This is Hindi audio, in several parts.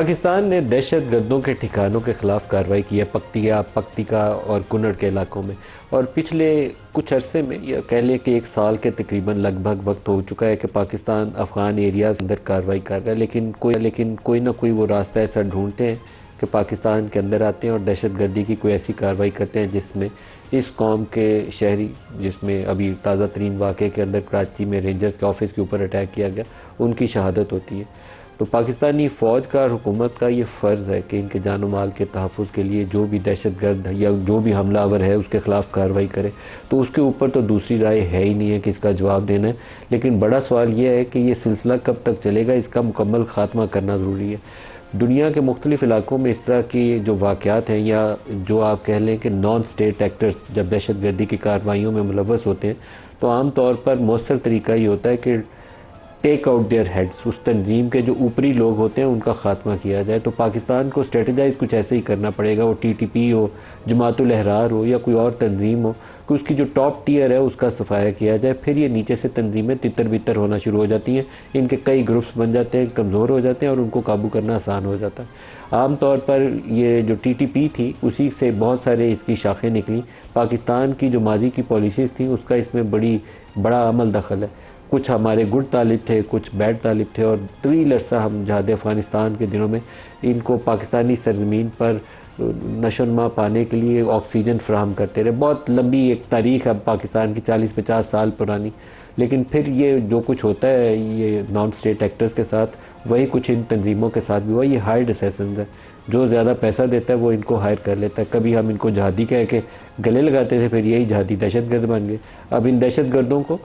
पाकिस्तान ने दहशत गर्दों के ठिकानों के खिलाफ कार्रवाई की है पक्तिका और कुनड़ के इलाकों में। और पिछले कुछ अरसे में या कह लें कि एक साल के तकरीबन लगभग वक्त हो चुका है कि पाकिस्तान अफगान एरियाज अंदर कार्रवाई कर रहा है, लेकिन कोई ना कोई वो रास्ता ऐसा ढूंढते हैं कि पाकिस्तान के अंदर आते हैं और दहशत गर्दी की कोई ऐसी कार्रवाई करते हैं जिसमें इस कौम के शहरी, जिसमें अभी ताज़ा तरीन वाक़े के अंदर कराची में रेंजर्स के ऑफिस के ऊपर अटैक किया गया, उनकी शहादत होती है। तो पाकिस्तानी फ़ौज का और हुकूमत का ये फ़र्ज़ है कि इनके जान माल के तहफ़्फ़ुज़ के लिए जो भी दहशत गर्द या जो भी हमलावर है उसके ख़िलाफ़ कार्रवाई करे। तो उसके ऊपर तो दूसरी राय है ही नहीं है कि इसका जवाब देना है। लेकिन बड़ा सवाल ये है कि ये सिलसिला कब तक चलेगा, इसका मुकम्मल ख़ात्मा करना ज़रूरी है। दुनिया के मुख्तलिफ़ इलाकों में इस तरह की जो वाक़यात हैं, या जो आप कह लें कि नॉन स्टेट एक्टर्स जब दहशत गर्दी की कार्रवाइयों में मुलव्वस होते हैं, तो आम तौर पर मौसर तरीका ये होता है कि टेक आउट देयर हेड्स, उस तंजीम के जो ऊपरी लोग होते हैं उनका खात्मा किया जाए। तो पाकिस्तान को स्ट्रेटजाइज कुछ ऐसे ही करना पड़ेगा, वो टीटीपी हो, जमातुल अहरार हो या कोई और तंजीम हो, कि उसकी जो टॉप टियर है उसका सफाया किया जाए। फिर ये नीचे से तंजीमें तितर बितर होना शुरू हो जाती हैं, इनके कई ग्रुप्स बन जाते हैं, कमज़ोर हो जाते हैं और उनको काबू करना आसान हो जाता है। आम तौर पर ये जो टीटीपी थी उसी से बहुत सारे इसकी शाखें निकली। पाकिस्तान की जो माजी की पॉलिसीज़ थी उसका इसमें बड़ा अमल दखल है। कुछ हमारे गुड तालिब थे, कुछ बैड तालिब थे, और तवील अरसा हम जहाद अफ़गानिस्तान के दिनों में इनको पाकिस्तानी सरजमीन पर नशोनमा पाने के लिए ऑक्सीजन फ्राहम करते रहे। बहुत लंबी एक तारीख़ है पाकिस्तान की, 40-50 साल पुरानी। लेकिन फिर ये जो कुछ होता है ये नॉन स्टेट एक्टर्स के साथ, वही कुछ इन तंजीमों के साथ भी हुआ। ये हायर्ड असैसिन्स है, जो ज़्यादा पैसा देता है वो इनको हायर कर लेता है। कभी हम इनको जहादी कह के गले लगाते थे, फिर यही जहादी दहशत गर्द बन गए। अब इन दहशत गर्दों को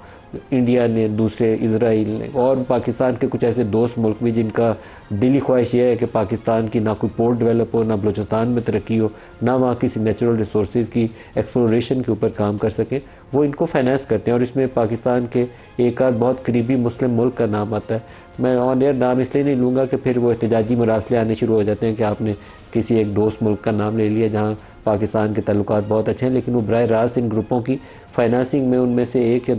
इंडिया ने, दूसरे इसराइल ने और पाकिस्तान के कुछ ऐसे दोस्त मुल्क भी जिनका दिली ख्वाहिश ये है कि पाकिस्तान की ना कोई पोर्ट डेवलप हो, ना बलूचिस्तान में तरक्की हो, ना वहाँ किसी नेचुरल रिसोर्सेज की एक्सप्लोरेशन के ऊपर काम कर सकें, वो इनको फाइनेंस करते हैं। और इसमें पाकिस्तान के एक आध बहुत करीबी मुस्लिम मुल्क का नाम आता है। मैं ऑन एयर नाम इसलिए नहीं लूँगा कि फिर वो एहतजाजी मरासले आने शुरू हो जाते हैं कि आपने किसी एक दोस्त मुल्क का नाम ले लिया जहाँ पाकिस्तान के ताल्लुकात बहुत अच्छे हैं, लेकिन वो बराह रास्त इन ग्रुपों की फाइनेंसिंग में उनमें से एक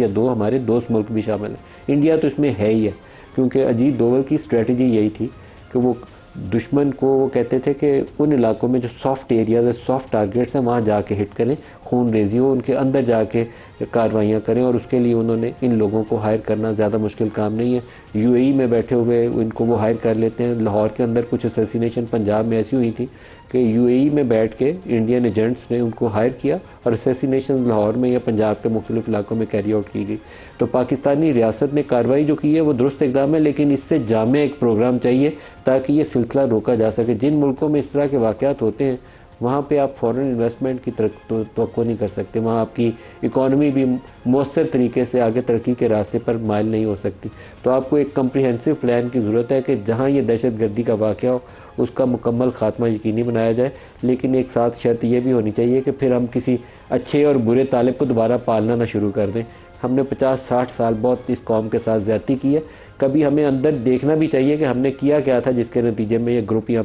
या दो हमारे दोस्त मुल्क भी शामिल हैं। इंडिया तो इसमें है ही है, क्योंकि अजीत डोवल की स्ट्रेटजी यही थी कि वो दुश्मन को, वो कहते थे कि उन इलाकों में जो सॉफ्ट एरियाज है, सॉफ्ट टारगेट्स हैं, वहाँ जाके हिट करें, खून रेजी हो, उनके अंदर जाके कार्रवाइयाँ करें। और उसके लिए उन्होंने इन लोगों को हायर करना ज़्यादा मुश्किल काम नहीं है। यूएई में बैठे हुए इनको वो हायर कर लेते हैं। लाहौर के अंदर कुछ असैसिनेशन पंजाब में ऐसी हुई थी कि यूएई में बैठ के इंडियन एजेंट्स ने उनको हायर किया और असैसिनेशन लाहौर में या पंजाब के मुख्तलिफ इलाकों में कैरी आउट की गई। तो पाकिस्तानी रियासत ने कार्रवाई जो की है वो दुरुस्त इक़दाम है, लेकिन इससे जामे एक प्रोग्राम चाहिए ताकि ये सिलसिला रोका जा सके। जिन मुल्कों में इस तरह के वाक़यात होते हैं वहाँ पे आप फ़ॉरेन इन्वेस्टमेंट की तवक्को नहीं कर सकते, वहाँ आपकी इकॉनमी भी मौसर तरीके से आगे तरक्की के रास्ते पर माइल नहीं हो सकती। तो आपको एक कम्प्रिहेंसिव प्लान की ज़रूरत है कि जहाँ ये दहशत गर्दी का वाक़या हो उसका मुकम्मल ख़ात्मा यकीनी बनाया जाए। लेकिन एक साथ शर्त ये भी होनी चाहिए कि फिर हम किसी अच्छे और बुरे तालिब को दोबारा पालना ना शुरू कर दें। हमने 50-60 साल बहुत इस कौम के साथ ज़्यादती की है। कभी हमें अंदर देखना भी चाहिए कि हमने किया क्या था जिसके नतीजे में ये ग्रुप यहाँ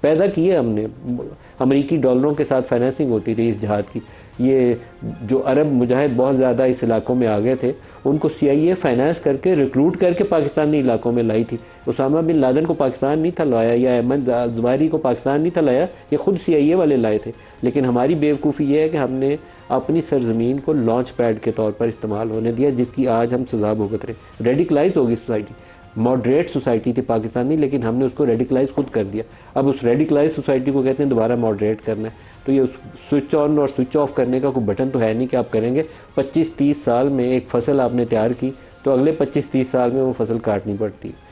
पैदा किए हमने। अमेरिकी डॉलरों के साथ फाइनेंसिंग होती रही इस जहाद की। ये जो अरब मुजाहिद बहुत ज़्यादा इस इलाकों में आ गए थे, उनको CIA फाइनेंस करके रिक्रूट करके पाकिस्तानी इलाकों में लाई थी। उसामा बिन लादेन को पाकिस्तान नहीं था लाया, या अहमद ज़वाहिरी को पाकिस्तान नहीं था लाया, ये खुद CIA वाले लाए थे। लेकिन हमारी बेवकूफ़ी ये है कि हमने अपनी सरजमीन को लॉन्च पैड के तौर पर इस्तेमाल होने दिया, जिसकी आज हम सज़ा भुगत रहे। रेडिकलाइज होगी सोसाइटी, मॉडरेट सोसाइटी थी पाकिस्तानी, लेकिन हमने उसको रेडिकलाइज खुद कर दिया। अब उस रेडिकलाइज सोसाइटी को कहते हैं दोबारा मॉडरेट करना है। तो ये स्विच ऑन और स्विच ऑफ करने का कोई बटन तो है नहीं कि आप करेंगे। 25-30 साल में एक फसल आपने तैयार की तो अगले 25-30 साल में वो फसल काटनी पड़ती है।